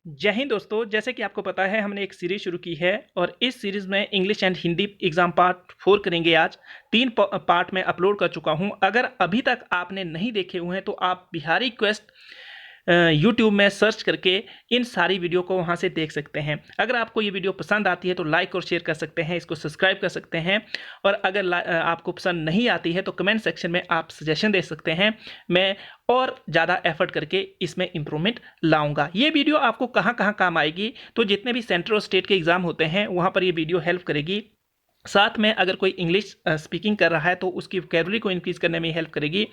जय हिंद दोस्तों। जैसे कि आपको पता है हमने एक सीरीज शुरू की है और इस सीरीज में English and Hindi exam part 4 करेंगे। आज 3 पार्ट में अपलोड कर चुका हूं। अगर अभी तक आपने नहीं देखे हुए हैं तो आप बिहारी क्वेस्ट यूट्यूब में सर्च करके इन सारी वीडियो को वहां से देख सकते हैं। अगर आपको ये वीडियो पसंद आती है तो लाइक और शेयर कर सकते हैं, इसको सब्सक्राइब कर सकते हैं। और अगर आपको पसंद नहीं आती है तो कमेंट सेक्शन में आप सजेशन दे सकते हैं। मैं और ज़्यादा एफर्ट करके इसमें इम्प्रूवमेंट लाऊंगा। ये वीडियो आपको कहाँ कहाँ काम आएगी, तो जितने भी सेंट्रल और स्टेट के एग्जाम होते हैं वहाँ पर ये वीडियो हेल्प करेगी। साथ में अगर कोई इंग्लिश स्पीकिंग कर रहा है तो उसकी वोकैबुलरी को इंक्रीज करने में हेल्प करेगी।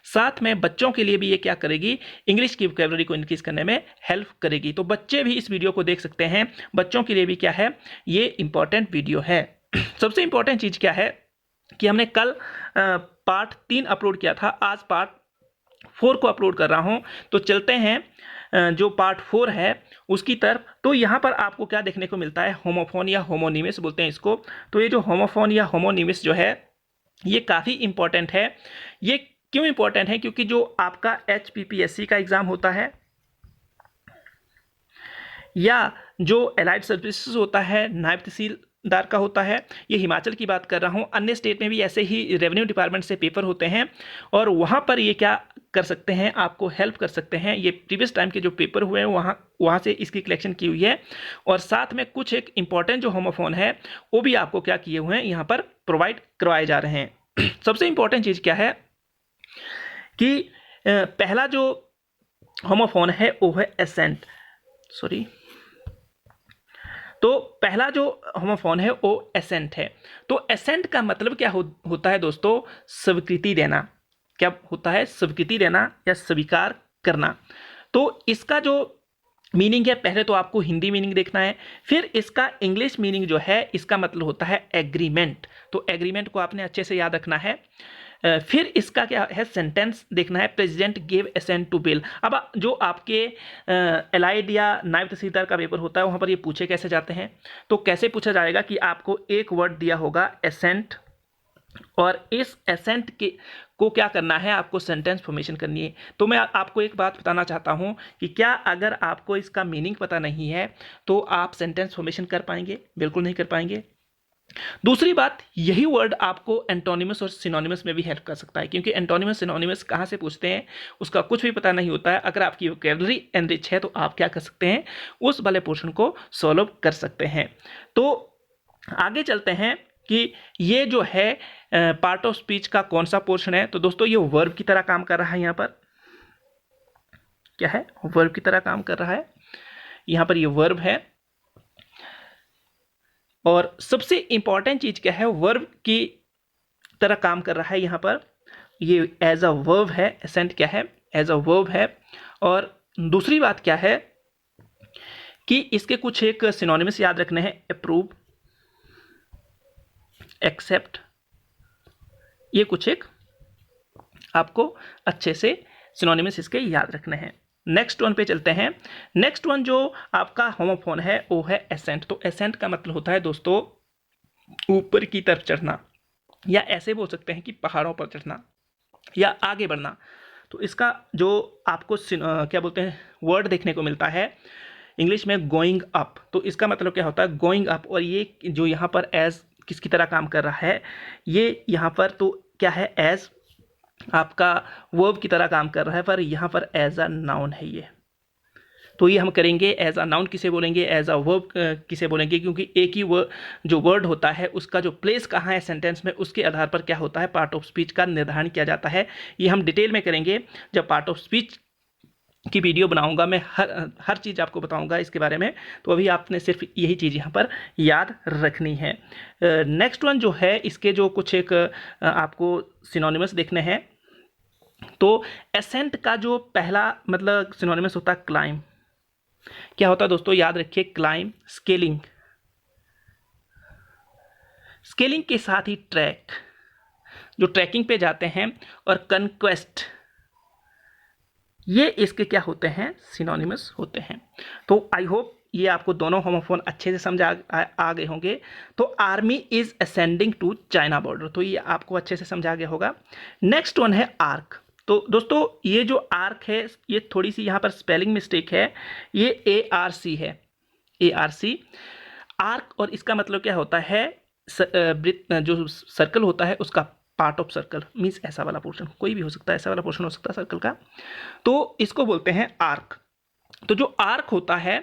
साथ में बच्चों के लिए भी ये क्या करेगी, इंग्लिश की वोकैबुलरी को इंक्रीज करने में हेल्प करेगी। तो बच्चे भी इस वीडियो को देख सकते हैं। बच्चों के लिए भी क्या है, ये इंपॉर्टेंट वीडियो है। सबसे इंपॉर्टेंट चीज़ क्या है कि हमने कल पार्ट 3 अपलोड किया था, आज पार्ट 4 को अपलोड कर रहा हूँ। तो चलते हैं जो पार्ट 4 है उसकी तरफ। तो यहाँ पर आपको क्या देखने को मिलता है, होमोफोन या होमोनिमस बोलते हैं इसको। तो ये जो होमोफोन या होमोनिमस जो है ये काफ़ी इंपॉर्टेंट है। ये क्यों इंपॉर्टेंट है, क्योंकि जो आपका HPPSC का एग्ज़ाम होता है या जो एलाइड सर्विसेज होता है, नायब तहसीलदार का होता है, ये हिमाचल की बात कर रहा हूँ, अन्य स्टेट में भी ऐसे ही रेवेन्यू डिपार्टमेंट से पेपर होते हैं और वहाँ पर ये क्या कर सकते हैं, आपको हेल्प कर सकते हैं। ये प्रीवियस टाइम के जो पेपर हुए हैं वहाँ से इसकी कलेक्शन की हुई है। और साथ में कुछ एक इम्पॉर्टेंट जो होमोफोन है वो भी आपको क्या किए हुए हैं, यहाँ पर प्रोवाइड करवाए जा रहे हैं। सबसे इम्पॉर्टेंट चीज़ क्या है कि पहला जो होमोफोन है वो है एसेंट। सॉरी, तो पहला जो होमोफोन है वो एसेंट है। तो एसेंट का मतलब क्या होता है दोस्तों, स्वीकृति देना। क्या होता है, स्वीकृति देना या स्वीकार करना। तो इसका जो मीनिंग है, पहले तो आपको हिंदी मीनिंग देखना है, फिर इसका इंग्लिश मीनिंग जो है इसका मतलब होता है एग्रीमेंट। तो एग्रीमेंट को आपने अच्छे से याद रखना है। फिर इसका क्या है, सेंटेंस देखना है, president give assent to bill. अब जो आपके एलाइड या नायब तहसीलदार का पेपर होता है वहाँ पर ये पूछे कैसे जाते हैं, तो कैसे पूछा जाएगा कि आपको एक वर्ड दिया होगा असेंट, और इस असेंट के को क्या करना है, आपको सेंटेंस फॉर्मेशन करनी है। तो मैं आपको एक बात बताना चाहता हूँ कि क्या अगर आपको इसका मीनिंग पता नहीं है तो आप सेंटेंस फॉर्मेशन कर पाएंगे? बिल्कुल नहीं कर पाएंगे। दूसरी बात, यही वर्ड आपको एंटोनिमस और सिनोनिमस में भी हेल्प कर सकता है, क्योंकि एंटोनिमस सिनोनिमस कहाँ से पूछते हैं उसका कुछ भी पता नहीं होता है। अगर आपकी वोकैबुलरी एनरिच है तो आप क्या कर सकते हैं, उस वाले पोर्शन को सॉल्व कर सकते हैं। तो आगे चलते हैं कि ये जो है पार्ट ऑफ स्पीच का कौन सा पोर्शन है। तो दोस्तों ये वर्ब की तरह काम कर रहा है। यहाँ पर क्या है, वर्ब की तरह काम कर रहा है। यहाँ पर ये वर्ब है और सबसे इंपॉर्टेंट चीज क्या है, वर्ब की तरह काम कर रहा है। यहाँ पर ये एज अ वर्ब है, एसेंट क्या है, एज अ वर्ब है। और दूसरी बात क्या है कि इसके कुछ एक सिनोनिमस याद रखने हैं, अप्रूव, एक्सेप्ट, ये कुछ एक आपको अच्छे से सिनोनिमस इसके याद रखने हैं। नेक्स्ट वन पे चलते हैं। नेक्स्ट वन जो आपका होमोफोन है वो है एसेंट। तो एसेंट का मतलब होता है दोस्तों ऊपर की तरफ चढ़ना, या ऐसे बोल सकते हैं कि पहाड़ों पर चढ़ना या आगे बढ़ना। तो इसका जो आपको क्या बोलते हैं वर्ड देखने को मिलता है इंग्लिश में, गोइंग अप। तो इसका मतलब क्या होता है, गोइंग अप। और ये जो यहाँ पर एज किसकी तरह काम कर रहा है, ये यहाँ पर तो क्या है, एज आपका वर्ब की तरह काम कर रहा है, पर यहाँ पर एज अ नाउन है ये। तो ये हम करेंगे एज अ नाउन किसे बोलेंगे, एज अ वर्ब किसे बोलेंगे, क्योंकि एक ही जो वर्ड होता है उसका जो प्लेस कहाँ है सेंटेंस में, उसके आधार पर क्या होता है, पार्ट ऑफ स्पीच का निर्धारण किया जाता है। ये हम डिटेल में करेंगे जब पार्ट ऑफ स्पीच की वीडियो बनाऊंगा। मैं हर चीज़ आपको बताऊंगा इसके बारे में। तो अभी आपने सिर्फ यही चीज़ यहाँ पर याद रखनी है। नेक्स्ट वन जो है, इसके जो कुछ एक आपको सिनोनिमस देखने हैं। तो एसेंट का जो पहला मतलब सिनोनिमस होता है क्लाइम। क्या होता है दोस्तों, याद रखिए, क्लाइम, स्केलिंग, स्केलिंग के साथ ही ट्रैक, जो ट्रैकिंग पे जाते हैं, और कनक्वेस्ट, ये इसके क्या होते हैं, सिनोनिमस होते हैं। तो आई होप ये आपको दोनों होमोफोन अच्छे से समझ आ गए होंगे। तो army is ascending to China border, तो ये आपको अच्छे से समझा गया होगा। नेक्स्ट वन है आर्क। तो दोस्तों ये जो आर्क है, ये थोड़ी सी यहाँ पर स्पेलिंग मिस्टेक है, ये ARC है, ARC आर्क। और इसका मतलब क्या होता है, जो सर्कल होता है उसका पार्ट ऑफ सर्कल, मीन्स ऐसा वाला पोर्शन, कोई भी हो सकता है, ऐसा वाला पोर्शन हो सकता है सर्कल का, तो इसको बोलते हैं आर्क। तो जो आर्क होता है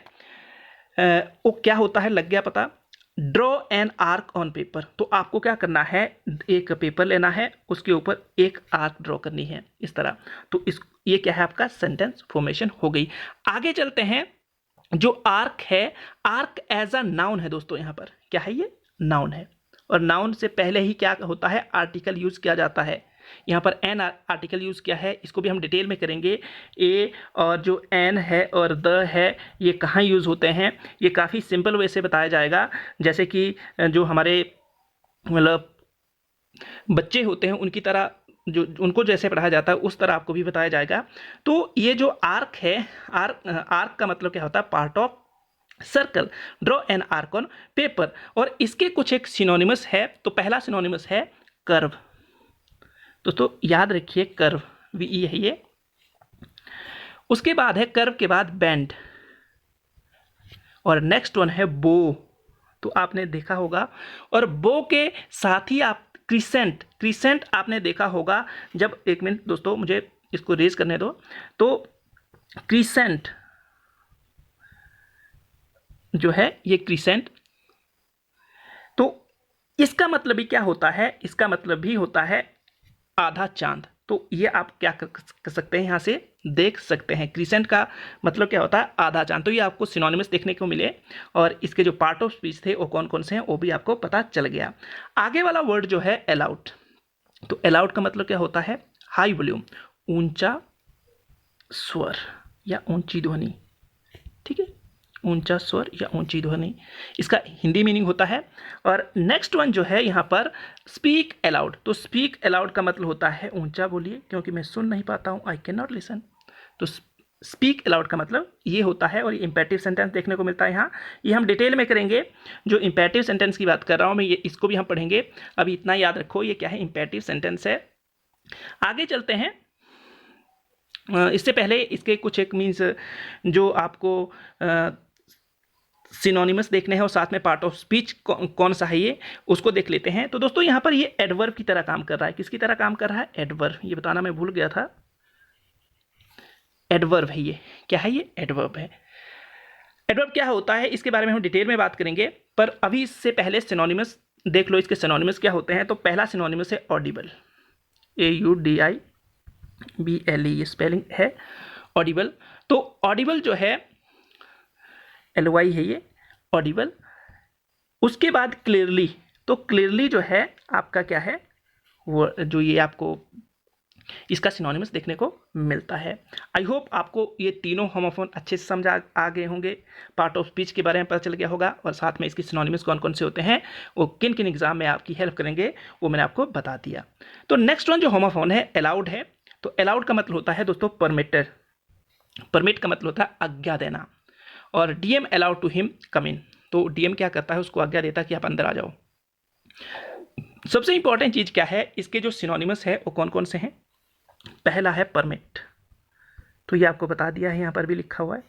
वो क्या होता है, लग गया पता। Draw an arc on paper, तो आपको क्या करना है, एक पेपर लेना है, उसके ऊपर एक आर्क ड्रॉ करनी है इस तरह। तो ये क्या है, आपका सेंटेंस फॉर्मेशन हो गई। आगे चलते हैं। जो आर्क है, आर्क एज अ नाउन है दोस्तों, यहाँ पर क्या है, ये नाउन है। और नाउन से पहले ही क्या होता है, आर्टिकल यूज किया जाता है। यहाँ पर एन आर्टिकल यूज किया है, इसको भी हम डिटेल में करेंगे। ए और जो एन है और द है, ये कहाँ यूज होते हैं, ये काफ़ी सिंपल वे से बताया जाएगा। जैसे कि जो हमारे मतलब बच्चे होते हैं उनकी तरह, जो उनको जैसे पढ़ाया जाता है उस तरह आपको भी बताया जाएगा। तो ये जो आर्क है, आर्क का मतलब क्या होता है, part of circle. Draw an arc on paper. और इसके कुछ एक सिनोनिमस है। तो पहला सिनोनिमस है कर्व। दोस्तों याद रखिए, कर्व VE है ये। उसके बाद है कर्व के बाद बेंड, और नेक्स्ट वन है बो, तो आपने देखा होगा। और बो के साथ ही आप क्रिसेंट, क्रिसेंट आपने देखा होगा। जब, एक मिनट दोस्तों मुझे इसको रेज करने दो। तो क्रिसेंट जो है, ये क्रिसेंट, तो इसका मतलब भी क्या होता है, इसका मतलब भी होता है आधा चांद। तो ये आप क्या कर सकते हैं, यहाँ से देख सकते हैं, क्रिसेंट का मतलब क्या होता है, आधा चांद। तो ये आपको सिनोनिमस देखने को मिले, और इसके जो पार्ट ऑफ स्पीच थे वो कौन कौन से हैं वो भी आपको पता चल गया। आगे वाला वर्ड जो है अलाउड, तो अलाउड का मतलब क्या होता है, हाई वॉल्यूम, ऊंचा स्वर या ऊंची ध्वनि, ठीक है, ऊंचा स्वर या ऊंची ध्वनि, इसका हिंदी मीनिंग होता है। और नेक्स्ट वन जो है यहाँ पर स्पीक अलाउड, तो स्पीक अलाउड का मतलब होता है ऊंचा बोलिए, क्योंकि मैं सुन नहीं पाता हूँ, आई कैन नॉट लिसन। तो स्पीक अलाउड का मतलब ये होता है। और ये इंपेरेटिव सेंटेंस देखने को मिलता है यहाँ, ये हम डिटेल में करेंगे। जो इंपेरेटिव सेंटेंस की बात कर रहा हूँ मैं, ये इसको भी हम पढ़ेंगे। अभी इतना याद रखो, ये क्या है, इंपेरेटिव सेंटेंस है। आगे चलते हैं। इससे पहले इसके कुछ एक मीन्स जो आपको सिनोनिमस देखने हैं और साथ में पार्ट ऑफ स्पीच कौन सा है ये, उसको देख लेते हैं। तो दोस्तों यहाँ पर ये एडवर्ब की तरह काम कर रहा है। किसकी तरह काम कर रहा है, एडवर्ब, ये बताना मैं भूल गया था। एडवर्ब है ये, क्या है ये, एडवर्ब है। एडवर्ब क्या होता है इसके बारे में हम डिटेल में बात करेंगे, पर अभी इससे पहले सिनोनिमस देख लो, इसके सिनोनिमस क्या होते हैं। तो पहला सिनोनिमस है ऑडिबल, AUDIBLE, ये स्पेलिंग है ऑडिबल। तो ऑडिबल जो है, LY है ये, ऑडिबल। उसके बाद क्लियरली, तो क्लियरली जो है आपका क्या है, वो जो ये आपको इसका सिनोनिमस देखने को मिलता है। आई होप आपको ये तीनों होमोफोन अच्छे से समझ आ गए होंगे, पार्ट ऑफ स्पीच के बारे में पता चल गया होगा, और साथ में इसकी सिनोनिमस कौन कौन से होते हैं, वो किन किन एग्जाम में आपकी हेल्प करेंगे, वो मैंने आपको बता दिया। तो नेक्स्ट वन जो होमोफोन है, अलाउड है। तो अलाउड का मतलब होता है दोस्तों परमिटेड, परमिट का मतलब होता है आज्ञा देना। और DM allowed to him come in, तो DM क्या करता है, उसको आज्ञा देता है कि आप अंदर आ जाओ। सबसे इंपॉर्टेंट चीज क्या है, इसके जो सिनोनिमस है वो कौन कौन से हैं। पहला है परमिट, तो ये आपको बता दिया है, यहां पर भी लिखा हुआ है।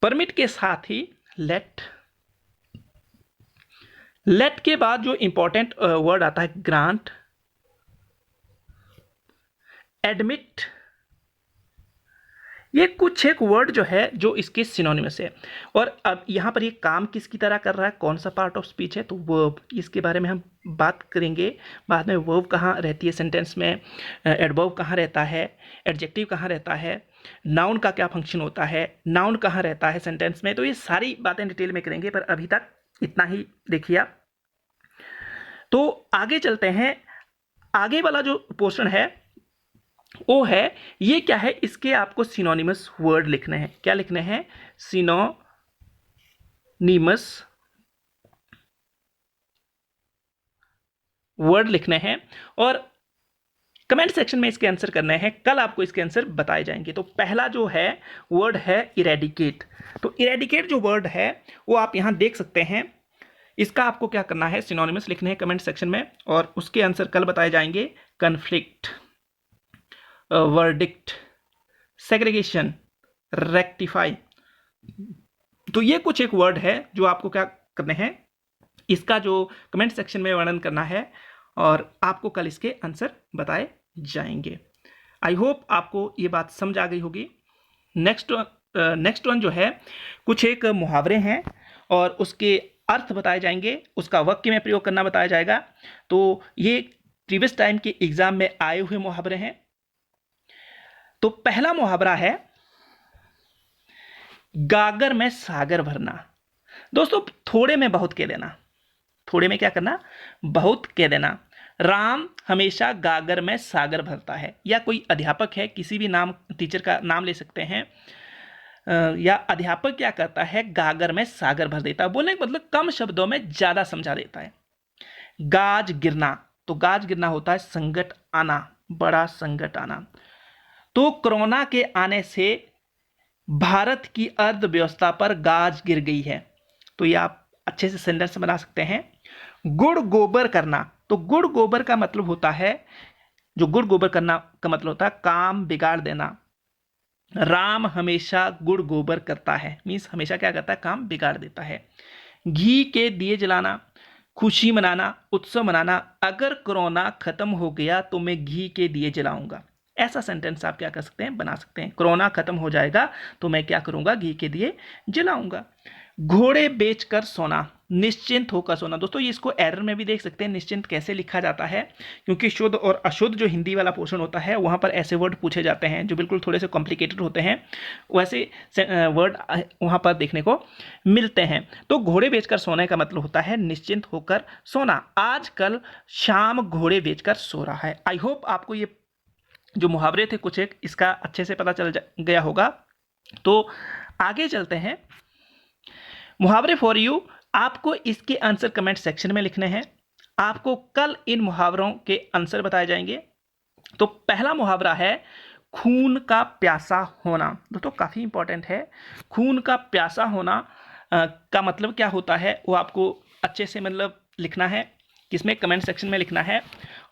परमिट के साथ ही लेट, लेट के बाद जो इंपॉर्टेंट वर्ड आता है ग्रांट, एडमिट, ये कुछ एक वर्ड जो है जो इसके सिनोनिमस है। और अब यहाँ पर ये काम किसकी तरह कर रहा है, कौन सा पार्ट ऑफ स्पीच है, तो वर्ब, इसके बारे में हम बात करेंगे बाद में। वर्ब कहाँ रहती है सेंटेंस में, एडवर्ब कहाँ रहता है, एडजेक्टिव कहाँ रहता है, नाउन का क्या फंक्शन होता है, नाउन कहाँ रहता है सेंटेंस में, तो ये सारी बातें डिटेल में करेंगे, पर अभी तक इतना ही देखिए आप। तो आगे चलते हैं। आगे वाला जो पोर्शन है वो है, ये क्या है, इसके आपको सिनोनिमस वर्ड लिखने हैं। क्या लिखने हैं, सिनोनिमस वर्ड लिखने हैं, और कमेंट सेक्शन में इसके आंसर करने हैं। कल आपको इसके आंसर बताए जाएंगे। तो पहला जो है वर्ड है इरेडिकेट। तो इरेडिकेट जो वर्ड है वो आप यहां देख सकते हैं। इसका आपको क्या करना है, सिनोनिमस लिखने हैं कमेंट सेक्शन में, और उसके आंसर कल बताए जाएंगे। Conflict, verdict, segregation, rectify. तो ये कुछ एक वर्ड है जो आपको क्या करने हैं, इसका जो कमेंट सेक्शन में वर्णन करना है और आपको कल इसके आंसर बताए जाएंगे। आई होप आपको ये बात समझ आ गई होगी। नेक्स्ट वन जो है, कुछ एक मुहावरे हैं और उसके अर्थ बताए जाएंगे, उसका वाक्य में प्रयोग करना बताया जाएगा। तो ये प्रीवियस टाइम के एग्जाम में आए हुए मुहावरे हैं। तो पहला मुहावरा है गागर में सागर भरना। दोस्तों थोड़े में बहुत कह देना, थोड़े में क्या करना, बहुत कह देना। राम हमेशा गागर में सागर भरता है। या कोई अध्यापक है, किसी भी नाम टीचर का नाम ले सकते हैं, या अध्यापक क्या करता है, गागर में सागर भर देता है। बोलने का मतलब कम शब्दों में ज्यादा समझा देता है। गाज गिरना, तो गाज गिरना होता है संकट आना, बड़ा संकट आना। तो कोरोना के आने से भारत की अर्थव्यवस्था पर गाज गिर गई है। तो ये आप अच्छे से सेंटेंस बना सकते हैं। गुड़ गोबर करना, तो गुड़ गोबर का मतलब होता है, जो गुड़ गोबर करना का मतलब होता है काम बिगाड़ देना। राम हमेशा गुड़ गोबर करता है, मीन्स हमेशा क्या करता है, काम बिगाड़ देता है। घी के दिए जलाना, खुशी मनाना, उत्सव मनाना। अगर कोरोना खत्म हो गया तो मैं घी के दिए जलाऊंगा। ऐसा सेंटेंस आप क्या कर सकते हैं, बना सकते हैं। कोरोना खत्म हो जाएगा तो मैं क्या करूंगा, घी के दिए जलाऊंगा। घोड़े बेचकर सोना, निश्चिंत होकर सोना। दोस्तों ये इसको एरर में भी देख सकते हैं, निश्चिंत कैसे लिखा जाता है, क्योंकि शुद्ध और अशुद्ध जो हिंदी वाला पोर्शन होता है वहां पर ऐसे वर्ड पूछे जाते हैं जो बिल्कुल थोड़े से कॉम्प्लिकेटेड होते हैं, वैसे वर्ड वहां पर देखने को मिलते हैं। तो घोड़े बेचकर सोने का मतलब होता है निश्चिंत होकर सोना। आजकल शाम घोड़े बेचकर सो रहा है। आई होप आपको ये जो मुहावरे थे कुछ एक, इसका अच्छे से पता चल गया होगा। तो आगे चलते हैं। मुहावरे फॉर यू, आपको इसके आंसर कमेंट सेक्शन में लिखने हैं। आपको कल इन मुहावरों के आंसर बताए जाएंगे। तो पहला मुहावरा है खून का प्यासा होना। दोस्तों काफी इंपॉर्टेंट है। खून का प्यासा होना का मतलब क्या होता है वो आपको अच्छे से मतलब लिखना है, किसमें, कमेंट सेक्शन में लिखना है।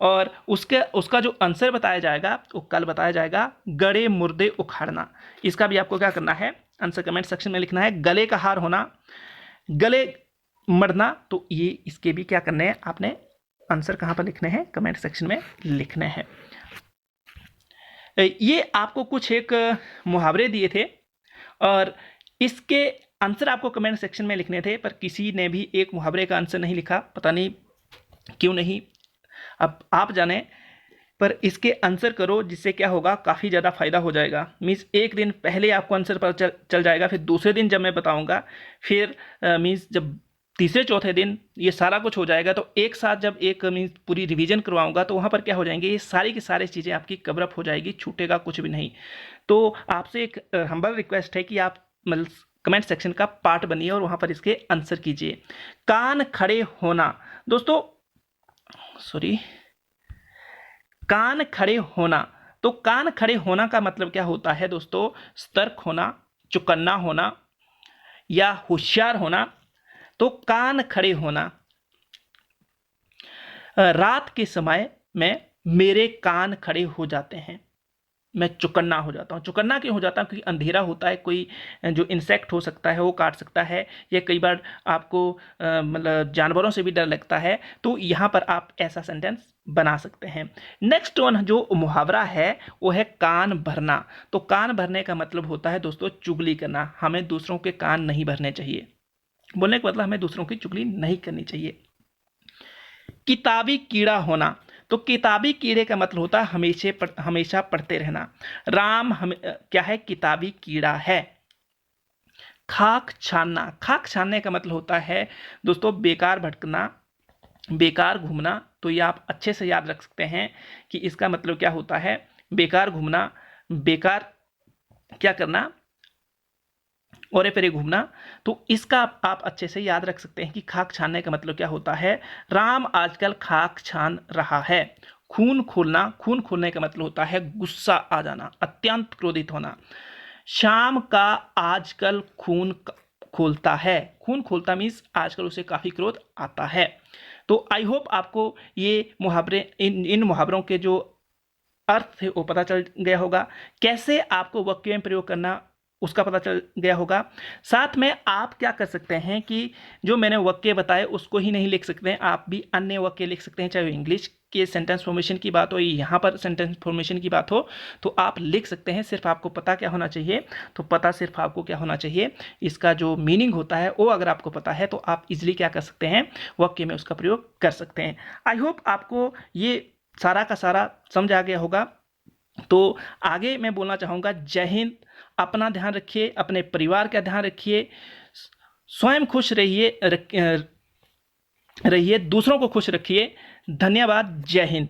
और उसका जो आंसर बताया जाएगा वो कल बताया जाएगा। गड़े मुर्दे उखाड़ना, इसका भी आपको क्या करना है, आंसर कमेंट सेक्शन में लिखना है। गले का हार होना, गले मरना, तो ये इसके भी क्या करने हैं, आपने आंसर कहां पर लिखने हैं, कमेंट सेक्शन में लिखने हैं। ये आपको कुछ एक मुहावरे दिए थे और इसके आंसर आपको कमेंट सेक्शन में लिखने थे, पर किसी ने भी एक मुहावरे का आंसर नहीं लिखा, पता नहीं क्यों नहीं, अब आप जाने। पर इसके आंसर करो, जिससे क्या होगा, काफ़ी ज़्यादा फायदा हो जाएगा। मीन्स एक दिन पहले आपको आंसर पता चल जाएगा, फिर दूसरे दिन जब मैं बताऊंगा, फिर मीन्स जब तीसरे चौथे दिन ये सारा कुछ हो जाएगा, तो एक साथ जब एक मीन्स पूरी रिवीजन करवाऊंगा तो वहाँ पर क्या हो जाएंगे, ये सारी की सारी चीज़ें आपकी कवर अप हो जाएगी, छूटेगा कुछ भी नहीं। तो आपसे एक हम्बल रिक्वेस्ट है कि आप मतलब कमेंट सेक्शन का पार्ट बनिए और वहाँ पर इसके आंसर कीजिए। कान खड़े होना, दोस्तों सॉरी, कान खड़े होना, तो कान खड़े होना का मतलब क्या होता है दोस्तों, सतर्क होना, चौकन्ना होना या होशियार होना। तो कान खड़े होना, रात के समय में मेरे कान खड़े हो जाते हैं, मैं चौकन्ना हो जाता हूँ। चौकन्ना क्यों हो जाता हूँ, क्योंकि अंधेरा होता है, कोई जो इंसेक्ट हो सकता है वो काट सकता है, या कई बार आपको मतलब जानवरों से भी डर लगता है। तो यहाँ पर आप ऐसा सेंटेंस बना सकते हैं। नेक्स्ट वन जो मुहावरा है वो है कान भरना। तो कान भरने का मतलब होता है दोस्तों चुगली करना। हमें दूसरों के कान नहीं भरने चाहिए, बोलने का मतलब हमें दूसरों की चुगली नहीं करनी चाहिए। किताबी कीड़ा होना, तो किताबी कीड़े का मतलब होता है हमेशा पढ़ते रहना। राम क्या है, किताबी कीड़ा है। खाक छानना, खाक छानने का मतलब होता है दोस्तों बेकार भटकना, बेकार घूमना। तो ये आप अच्छे से याद रख सकते हैं कि इसका मतलब क्या होता है, बेकार घूमना, बेकार क्या करना, और फिर घूमना। तो इसका आप अच्छे से याद रख सकते हैं कि खाक छानने का मतलब क्या होता है। राम आजकल खाक छान रहा है। खून खोलना, खून खोलने का मतलब होता है गुस्सा आ जाना, अत्यंत क्रोधित होना। शाम का आजकल खून खोलता है, खून खोलता मीन्स आजकल उसे काफी क्रोध आता है। तो आई होप आपको ये मुहावरे इन मुहावरों के जो अर्थ थे वो पता चल गया होगा, कैसे आपको वाक्य में प्रयोग करना उसका पता चल गया होगा। साथ में आप क्या कर सकते हैं कि जो मैंने वाक्य बताए उसको ही नहीं लिख सकते हैं, आप भी अन्य वाक्य लिख सकते हैं, चाहे इंग्लिश के सेंटेंस फॉर्मेशन की बात हो, यहाँ पर सेंटेंस फॉर्मेशन की बात हो, तो आप लिख सकते हैं। सिर्फ आपको पता क्या होना चाहिए, तो पता सिर्फ आपको क्या होना चाहिए, इसका जो मीनिंग होता है वो अगर आपको पता है तो आप इजिली क्या कर सकते हैं, वाक्य में उसका प्रयोग कर सकते हैं। आई होप आपको ये सारा का सारा समझ आ गया होगा। तो आगे मैं बोलना चाहूँगा, जय हिंद। अपना ध्यान रखिए, अपने परिवार का ध्यान रखिए, स्वयं खुश रहिए, दूसरों को खुश रखिए। धन्यवाद। जय हिंद।